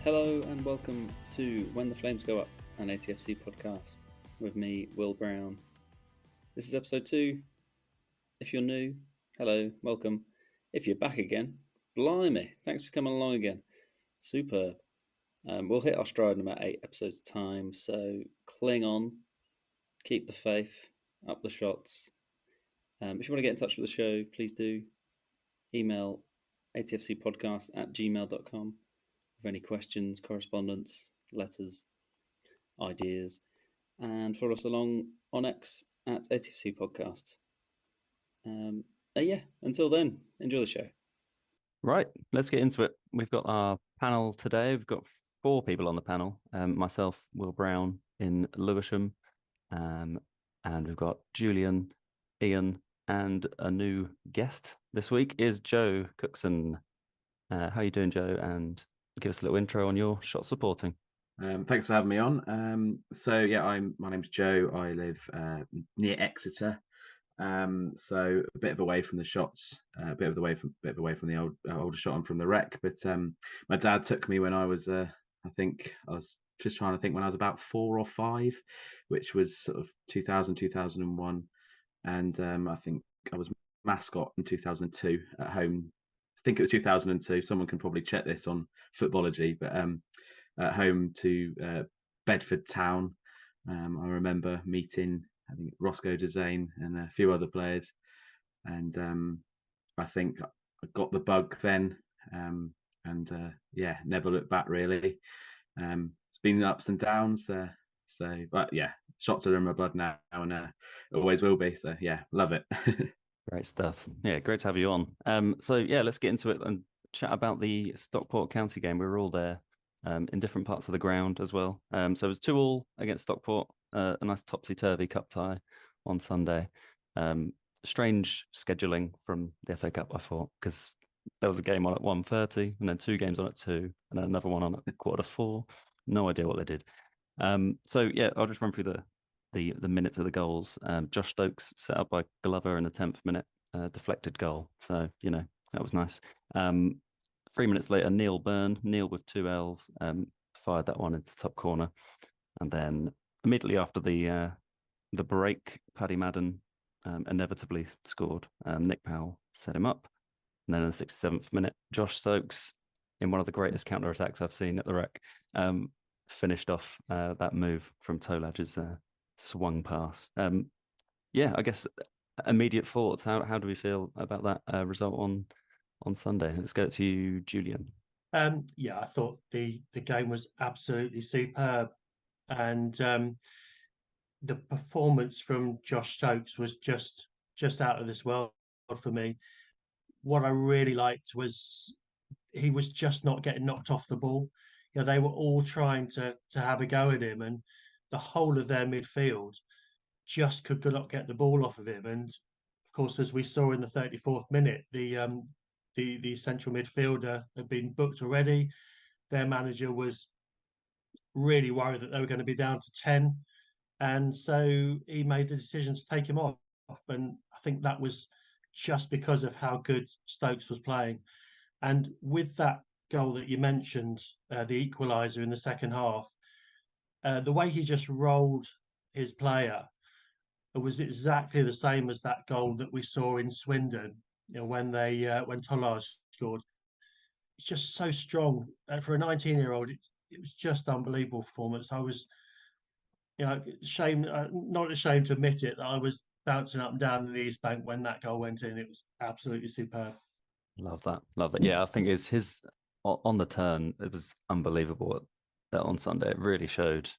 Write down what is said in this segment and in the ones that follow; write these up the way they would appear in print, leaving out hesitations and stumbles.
Hello and welcome to When the Flames Go Up, an ATFC podcast with me, Will Brown. This is episode 2. If you're new, hello, welcome. If you're back again, blimey, thanks for coming along again. Superb. We'll hit our stride in about 8 episodes time, so cling on, keep the faith, up the shots. If you want to get in touch with the show, please do. Email atfcpodcast@gmail.com with any questions, correspondence, letters, ideas, and follow us along on X at ATFC Podcast. Until then, enjoy the show. Right, let's get into it. We've got our panel today. We've got 4 people on the panel. Myself, Will Brown in Lewisham, and we've got Julian, Ian, and a new guest this week is Joe Cookson. How are you doing, Joe? And give us a little intro on your shot supporting. Thanks for having me on. My name's Joe. I live near Exeter, so a bit of away from the shots, a bit away from the older shot. I'm from the Rec, but my dad took me when I was, I was just trying to think when I was about 4 or 5, which was sort of 2000, 2001, and I think I was mascot in 2002 at home. I think it was 2002. Someone can probably check this on Footballogy, but at home to Bedford Town. I remember meeting, I think, Roscoe Dezane and a few other players, and I think I got the bug then, never looked back really. It's been ups and downs, but yeah, shots are in my blood now, and always will be. So yeah, love it. Great stuff. Yeah, great to have you on. Let's get into it and chat about the Stockport County game. We were all there in different parts of the ground as well. So it was 2-2 against Stockport, a nice topsy-turvy cup tie on Sunday. Strange scheduling from the FA Cup, I thought, because there was a game on at 1:30 and then 2 games on at 2 and then another one on at 3:45. No idea what they did. I'll just run through the minutes of the goals. Josh Stokes set up by Glover in the 10th minute, deflected goal. So, that was nice. 3 minutes later, Neil with 2 L's, fired that one into the top corner. And then immediately after the break, Paddy Madden inevitably scored. Nick Powell set him up. And then in the 67th minute, Josh Stokes, in one of the greatest counter-attacks I've seen at the Rec, finished off that move from Tolaj's swung pass. I guess immediate thoughts. How do we feel about that result on Sunday? Let's go to you, Julian. I thought the game was absolutely superb, and the performance from Josh Stokes was just out of this world for me. What I really liked was he was just not getting knocked off the ball. They were all trying to have a go at him, and the whole of their midfield just could not get the ball off of him. And of course, as we saw in the 34th minute, the central midfielder had been booked already. Their manager was really worried that they were going to be down to 10, and so he made the decision to take him off. And I think that was just because of how good Stokes was playing. And with that goal that you mentioned, the equaliser in the second half, the way he just rolled his player, it was exactly the same as that goal that we saw in Swindon, when Tolaj scored. It's just so strong. For a 19-year-old, it was just unbelievable performance. I was, not ashamed to admit it, that I was bouncing up and down in the East Bank when that goal went in. It was absolutely superb. Love that. Yeah, I think it's his on the turn. It was unbelievable on Sunday. It really showed.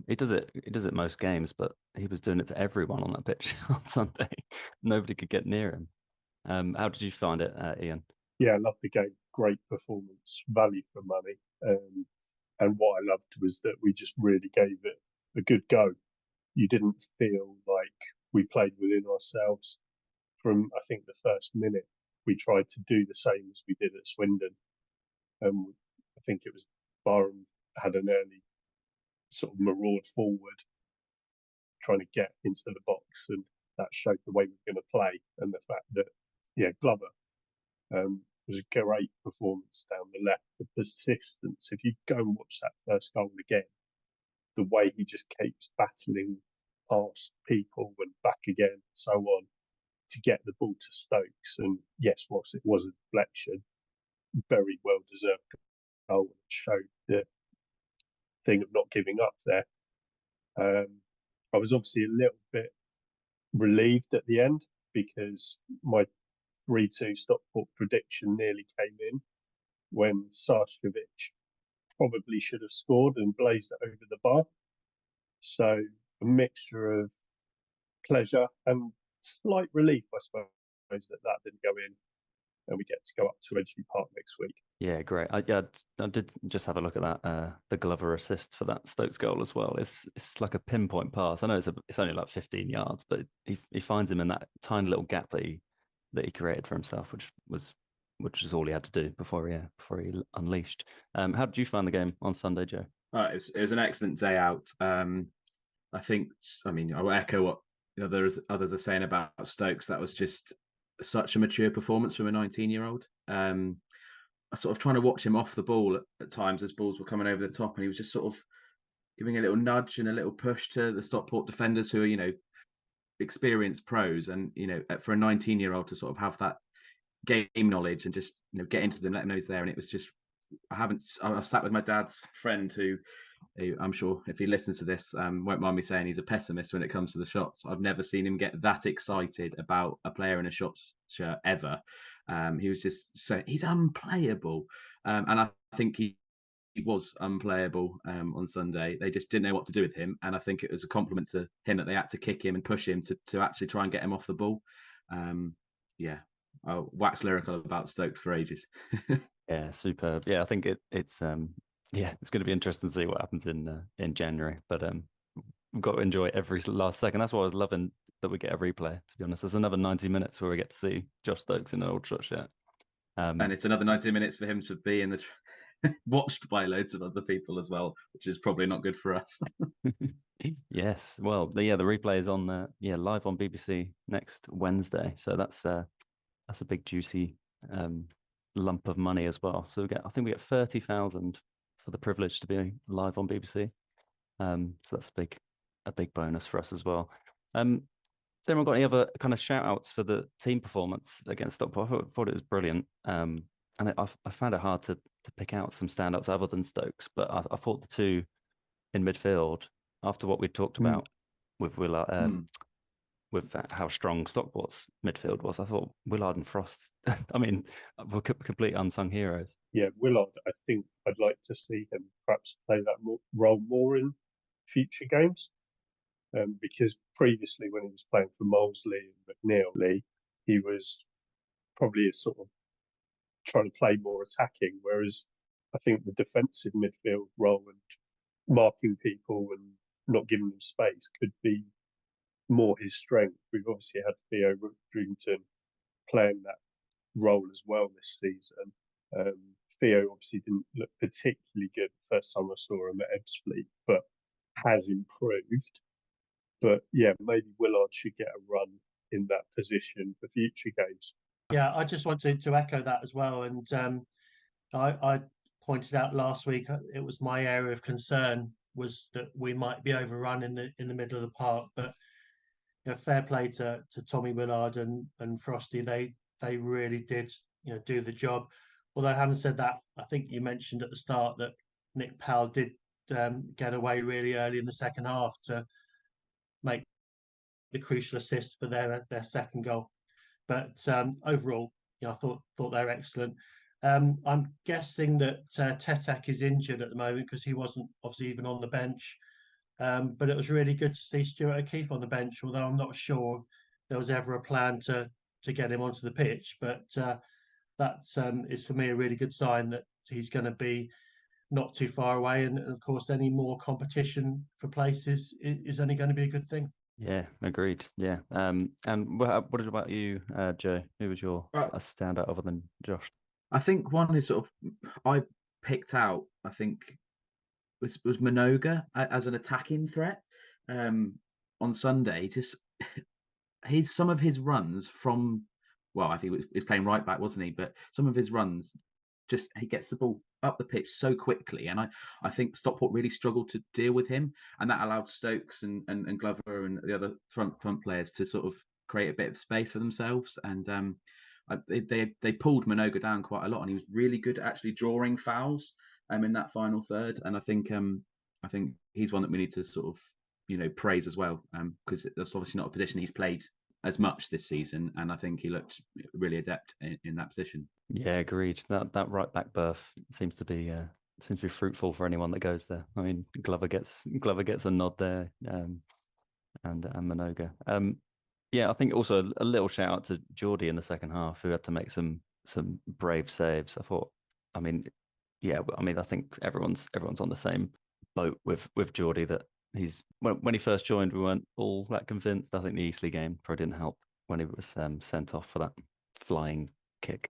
He does it most games, but he was doing it to everyone on that pitch on Sunday. Nobody could get near him. How did you find it, Ian? Yeah, I loved the game. Great performance, value for money. And what I loved was that we just really gave it a good go. You didn't feel like we played within ourselves. From, I think, the first minute, we tried to do the same as we did at Swindon. I think it was Barham had an early sort of maraud forward, trying to get into the box, and that showed the way we were going to play, and the fact that Glover was a great performance down the left. The persistence, if you go and watch that first goal again, the way he just keeps battling past people and back again and so on to get the ball to Stokes. And yes, whilst it was a deflection, very well deserved goal, and showed the thing of not giving up there. I was obviously a little bit relieved at the end because my 3-2 Stockport prediction nearly came in when Sarcevic probably should have scored and blazed it over the bar. So a mixture of pleasure and slight relief, I suppose, that didn't go in, and we get to go up to Edgeley Park next week. Yeah, great. I did just have a look at that, the Glover assist for that Stokes goal as well. It's like a pinpoint pass. I know it's only like 15 yards, but he finds him in that tiny little gap that he created for himself, which is all he had to do before he unleashed. How did you find the game on Sunday, Joe? It was an excellent day out. I think, I mean, I'll echo what others are saying about Stokes. That was just such a mature performance from a 19-year-old. I sort of trying to watch him off the ball at times as balls were coming over the top, and he was just sort of giving a little nudge and a little push to the Stockport defenders who are, experienced pros. And, for a 19-year-old to sort of have that game knowledge and just, get into them, let them know he's there. And it was just, I sat with my dad's friend who I'm sure if he listens to this, won't mind me saying he's a pessimist when it comes to the shots. I've never seen him get that excited about a player in a shots shirt ever. He was just saying he's unplayable. And I think he was unplayable on Sunday. They just didn't know what to do with him. And I think it was a compliment to him that they had to kick him and push him to actually try and get him off the ball. I'll wax lyrical about Stokes for ages. Yeah, superb. Yeah, I think it's going to be interesting to see what happens in January. But we've got to enjoy every last second. That's why I was loving that we get a replay. To be honest, there's another 90 minutes where we get to see Josh Stokes in an old shot shirt. And it's another 90 minutes for him to be in the watched by loads of other people as well, which is probably not good for us. Yes, well, the replay is on live on BBC next Wednesday. So that's a big juicy lump of money as well. So I think we get 30,000 for the privilege to be live on BBC. So that's a big bonus for us as well. Has anyone got any other kind of shout outs for the team performance against Stockport? I thought it was brilliant. And I found it hard to pick out some standouts other than Stokes, but I thought the two in midfield, after what we talked about with Willard, with how strong Stockport's midfield was, I thought Willard and Frost, I mean, were complete unsung heroes. Yeah, Willard, I think I'd like to see him perhaps play that role more in future games. Because previously when he was playing for Molesley and McNeil, he was probably a sort of trying to play more attacking, whereas I think the defensive midfield role and marking people and not giving them space could be more his strength. We've obviously had Theo Roodrington playing that role as well this season. Theo obviously didn't look particularly good the first time I saw him at Ebbsfleet, but has improved. But yeah, maybe Willard should get a run in that position for future games. Yeah, I just want to echo that as well. And I pointed out last week, it was my area of concern was that we might be overrun in the middle of the park. But fair play to Tommy Willard and Frosty. They really did do the job. Although having said that, I think you mentioned at the start that Nick Powell did get away really early in the second half to make the crucial assist for their second goal. But overall, I thought they're excellent. I'm guessing that Tetek is injured at the moment because he wasn't obviously even on the bench. But it was really good to see Stuart O'Keefe on the bench, although I'm not sure there was ever a plan to get him onto the pitch. But that is for me a really good sign that he's going to be not too far away. And of course, any more competition for places is only going to be a good thing. Yeah, agreed. Yeah. And what about you, Joe? Who was your standout other than Josh? I think one is sort of I picked out. I think was Minoga as an attacking threat on Sunday. Just some of his runs from well, I think he was playing right back, wasn't he? But some of his runs, just he gets the ball up the pitch so quickly, and I think Stockport really struggled to deal with him, and that allowed Stokes and Glover and the other front players to sort of create a bit of space for themselves. And they pulled Minogue down quite a lot, and he was really good at actually drawing fouls in that final third. And I think he's one that we need to sort of praise as well, because that's obviously not a position he's played as much this season, and I think he looked really adept in that position. Yeah, agreed. That right back berth seems to be fruitful for anyone that goes there. I mean, Glover gets a nod there, and Minogue. Yeah, I think also a little shout out to Geordie in the second half, who had to make some brave saves. I thought, I think everyone's on the same boat with Geordie, that he's when he first joined, we weren't all that convinced. I think the Eastleigh game probably didn't help when he was sent off for that flying kick.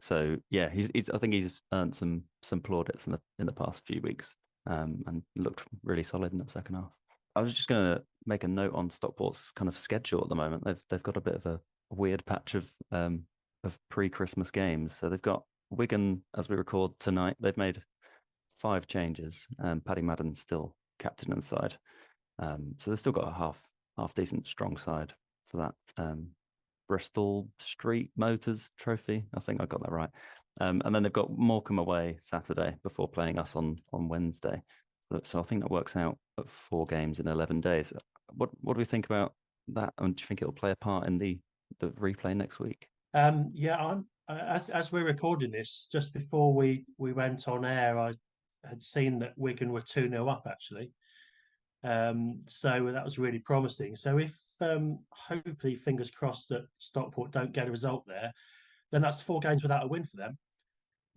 So yeah, I think he's earned some plaudits in the past few weeks, and looked really solid in that second half. I was just going to make a note on Stockport's kind of schedule at the moment. They've got a bit of a weird patch of pre-Christmas games. So they've got Wigan as we record tonight. They've made 5 changes. Paddy Madden's still captain inside. So they've still got a half decent strong side for that Bristol Street Motors Trophy. I think I got that right. And then they've got Morecambe away Saturday before playing us on Wednesday. So I think that works out at 4 games in 11 days. What do we think about that? And do you think it'll play a part in the replay next week? Yeah, as we're recording this, just before we went on air, I had seen that Wigan were 2-0 up actually. So that was really promising. So if hopefully, fingers crossed, that Stockport don't get a result there, then that's 4 games without a win for them.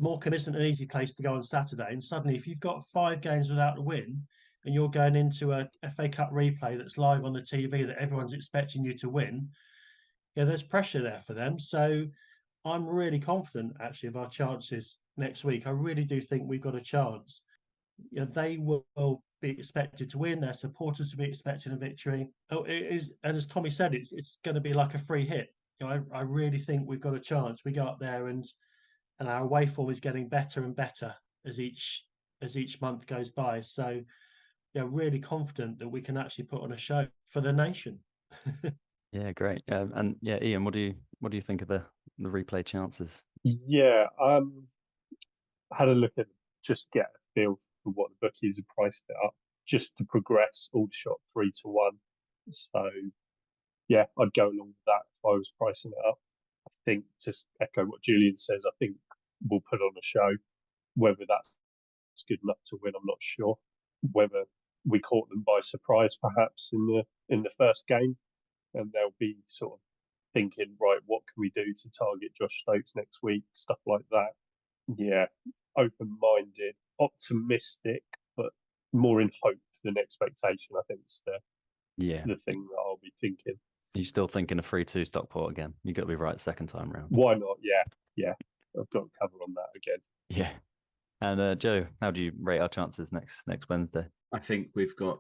Morecambe isn't an easy place to go on Saturday, and suddenly if you've got 5 games without a win and you're going into a FA Cup replay that's live on the TV that everyone's expecting you to win, yeah, there's pressure there for them. So I'm really confident actually of our chances next week. I really do think we've got a chance. They will be expected to win. Their supporters will be expecting a victory. Oh, it is, and as Tommy said, it's going to be like a free hit. I really think we've got a chance. We go up there and our away form is getting better and better as each month goes by. So, yeah, really confident that we can actually put on a show for the nation. Yeah, great. And yeah, Ian, what do you think of the replay chances? Yeah, had a look at just get a feel for what the bookies have priced it up just to progress Aldershot 3-1. So yeah, I'd go along with that if I was pricing it up. I think, to echo what Julian says, I think we'll put on a show. Whether that's good enough to win, I'm not sure. Whether we caught them by surprise, perhaps in the first game, and they'll be sort of thinking, right, what can we do to target Josh Stokes next week? Stuff like that. Yeah, open-minded, optimistic, but more in hope than expectation. I think is the thing that I'll be thinking. You're still thinking of 3-2 Stockport again? You got to be right second time round. Why not? Yeah. I've got to cover on that again. Yeah. And Joe, how do you rate our chances next Wednesday? I think we've got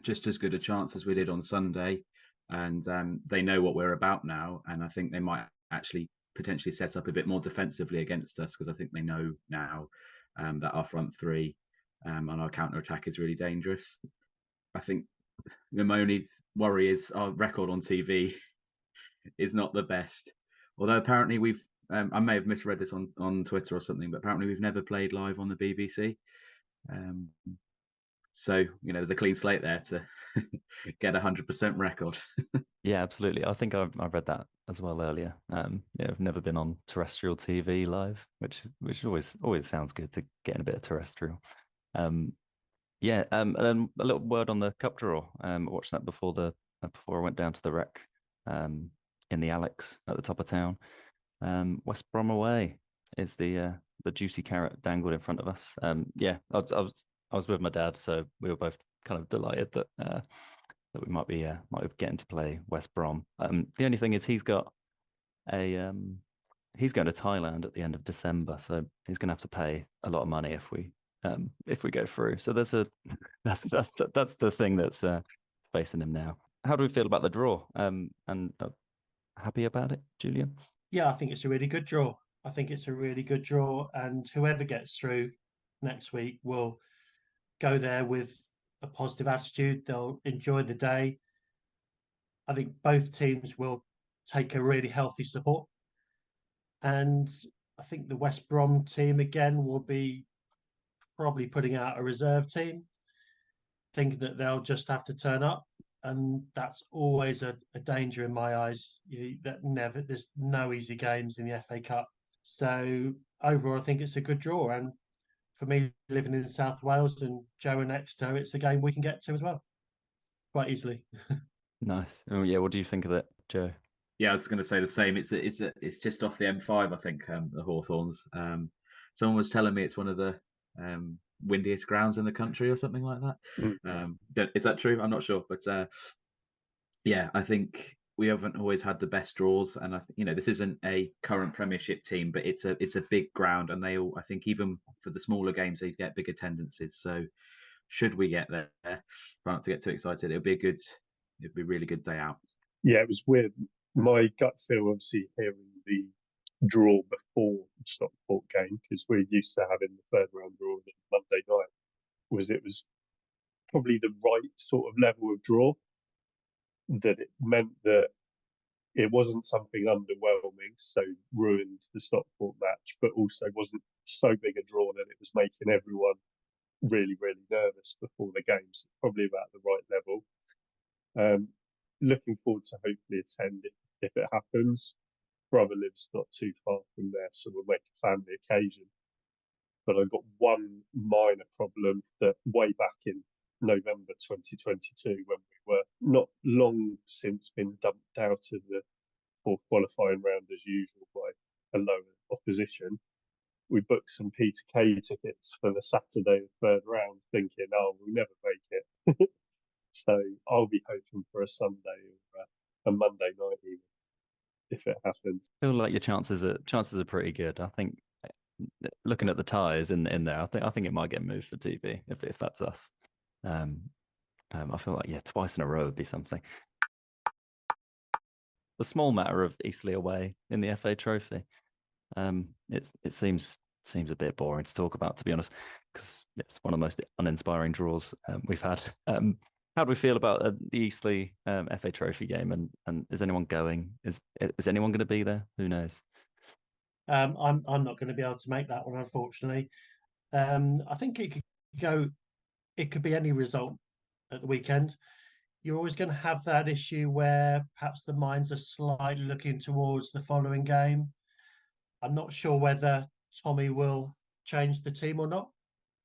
just as good a chance as we did on Sunday, and they know what we're about now, and I think they might actually potentially set up a bit more defensively against us, because I think they know now that our front three and our counter-attack is really dangerous. I think the only worry is our record on TV is not the best. Although apparently we've, I may have misread this on Twitter or something, but apparently we've never played live on the BBC. So, there's a clean slate there to get 100% record. Yeah, absolutely. I think I read that as well earlier. I've never been on terrestrial TV live, which always sounds good to get in a bit of terrestrial. And then a little word on the cup draw. I watched that before I went down to the rec in the Alex at the top of town. West Brom away is the juicy carrot dangled in front of us. I was with my dad, so we were both kind of delighted that we might be getting to play West Brom. The only thing is he's going to Thailand at the end of December, so he's going to have to pay a lot of money if we go through. So that's the thing that's facing him now. How do we feel about the draw? And happy about it, Julian? Yeah, I think it's a really good draw. I think it's a really good draw, and whoever gets through next week will go there with a positive attitude. They'll enjoy the day. I think both teams will take a really healthy support, and I think the West Brom team again will be probably putting out a reserve team, thinking that they'll just have to turn up, and that's always a danger in my eyes. There's no easy games in the FA Cup. So overall, I think it's a good draw, and for me, living in South Wales and Joe and Exeter, it's a game we can get to as well, quite easily. Nice. Oh, yeah. What do you think of it, Joe? Yeah, I was going to say the same. It's just off the M5, I think, the Hawthorns. Someone was telling me it's one of the windiest grounds in the country or something like that. Is that true? I'm not sure, but yeah, I think we haven't always had the best draws, and this isn't a current Premiership team, but it's a big ground, and they all, I think, even for the smaller games, they get big attendances. So should we get there, try not to get too excited. It'd be a really good day out. Yeah, it was weird. My gut feel, obviously, hearing the draw before the Stockport game, because we're used to having the third round draw on Monday night, it was probably the right sort of level of draw, that it meant that it wasn't something underwhelming, so ruined the Stockport match, but also wasn't so big a draw that it was making everyone really, really nervous before the game. So probably about the right level. Looking forward to hopefully attend it if it happens. Brother lives not too far from there, so we'll make a family occasion. But I've got one minor problem, that way back in November 2022, when we were not long since been dumped out of the fourth qualifying round as usual by a lower opposition, we booked some Peter Kay tickets for the Saturday of third round, thinking, oh, we'll never make it. So I'll be hoping for a Sunday or a Monday night even, if it happens. I feel like your chances are pretty good. I think, looking at the ties in there, I think it might get moved for TV if that's us. I feel like twice in a row would be something. The small matter of Eastleigh away in the FA Trophy, it seems a bit boring to talk about, to be honest, because it's one of the most uninspiring draws we've had. How do we feel about the Eastleigh FA Trophy game, and is anyone going? Is anyone going to be there? Who knows? I'm not going to be able to make that one, unfortunately. I think it could go. It could be any result at the weekend. You're always going to have that issue where perhaps the minds are slightly looking towards the following game. I'm not sure whether Tommy will change the team or not.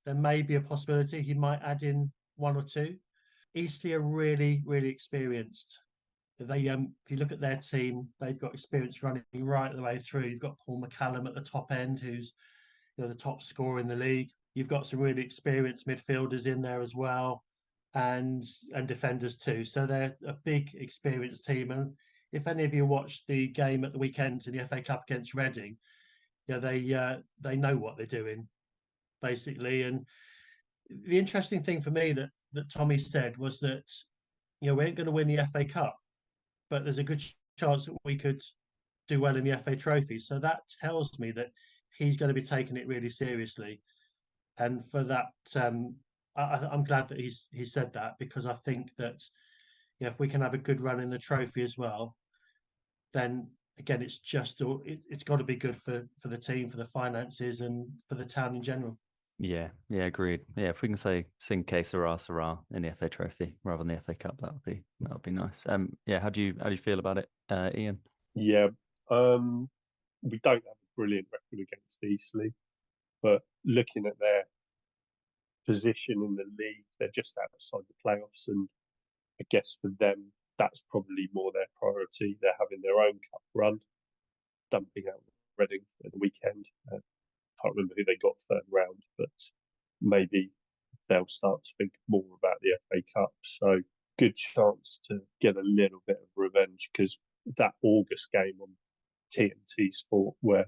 There may be a possibility he might add in one or two. Eastleigh are really, really experienced. If you look at their team, they've got experience running right the way through. You've got Paul McCallum at the top end, who's the top scorer in the league. You've got some really experienced midfielders in there as well, and defenders too. So they're a big, experienced team. And if any of you watched the game at the weekend in the FA Cup against Reading, they know what they're doing, basically. And the interesting thing for me that Tommy said was that we ain't going to win the FA Cup, but there's a good chance that we could do well in the FA Trophy. So that tells me that he's going to be taking it really seriously. And for that, I'm glad that he said that, because I think that if we can have a good run in the trophy as well, then again, it's got to be good for the team, for the finances, and for the town in general. Yeah, agreed. Yeah, if we can sing "Que Sera Sera" in the FA Trophy rather than the FA Cup, that would be nice. Yeah, how do you feel about it, Ian? Yeah, we don't have a brilliant record against Eastleigh, but looking at their position in the league, they're just outside the playoffs, and I guess for them, that's probably more their priority. They're having their own cup run, dumping out Reading at the weekend. Can't remember who they got third round, but maybe they'll start to think more about the FA Cup. So good chance to get a little bit of revenge, because that August game on TNT Sport, where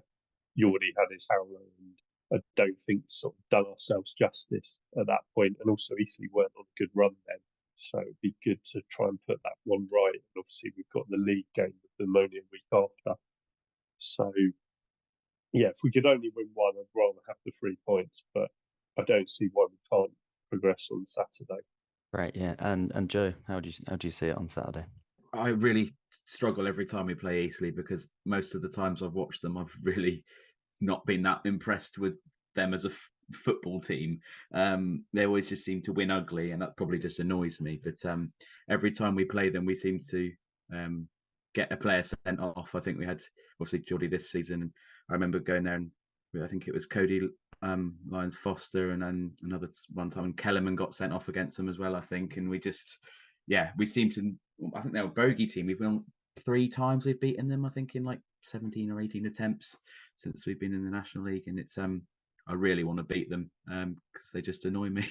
Yordi had his howler, and I don't think sort of done ourselves justice at that point. And also Eastleigh weren't on a good run then, so it'd be good to try and put that one right. And obviously we've got the league game with the Monian week after. So, yeah, if we could only win one, I'd rather have the 3 points, but I don't see why we can't progress on Saturday. Right, yeah. And Joe, how do you see it on Saturday? I really struggle every time we play Eastleigh because most of the times I've watched them, I've really not been that impressed with them as a football team. They always just seem to win ugly, and that probably just annoys me. But every time we play them, we seem to get a player sent off. I think we had obviously Geordie this season. I remember going there, and I think it was Cody Lyons Foster, and then another one time, and Kellerman got sent off against them as well, I think. And we just, we seem to. I think they're a bogey team. We've won 3 times. We've beaten them, I think, in like 17 or 18 attempts since we've been in the National League, and it's I really want to beat them because they just annoy me.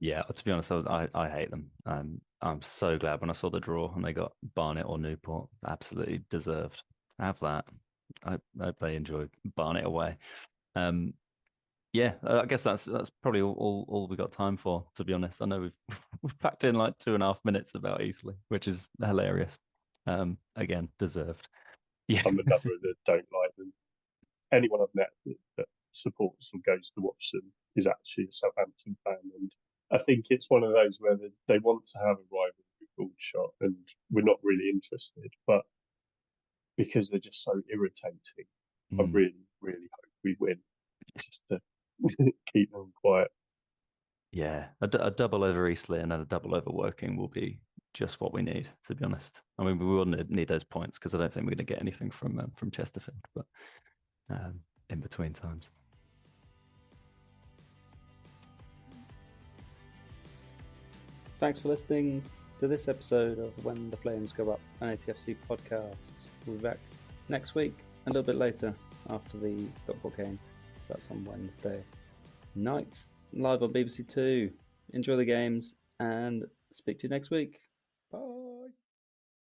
Yeah, to be honest, I hate them. I'm so glad when I saw the draw and they got Barnet or Newport. Absolutely deserved. Have that. I hope they enjoy Barnet away. Yeah, I guess that's probably all we got time for, to be honest. I know we've packed in like 2.5 minutes about Eastleigh, which is hilarious. Again, deserved. Yeah, I'm another that don't like them. Anyone I've met that supports or goes to watch them is actually a Southampton fan, and I think it's one of those where they want to have a rivalry called shot, and we're not really interested, but because they're just so irritating, I really, really hope we win, just to keep them quiet. Yeah, a double over Eastleigh and a double over Woking will be just what we need, to be honest. I mean, we will need those points because I don't think we're going to get anything from Chesterfield, but in between times. Thanks for listening to this episode of When the Flames Go Up, an ATFC podcast. We'll be back next week, a little bit later after the Stockport game. So that's on Wednesday night, live on BBC Two. Enjoy the games and speak to you next week.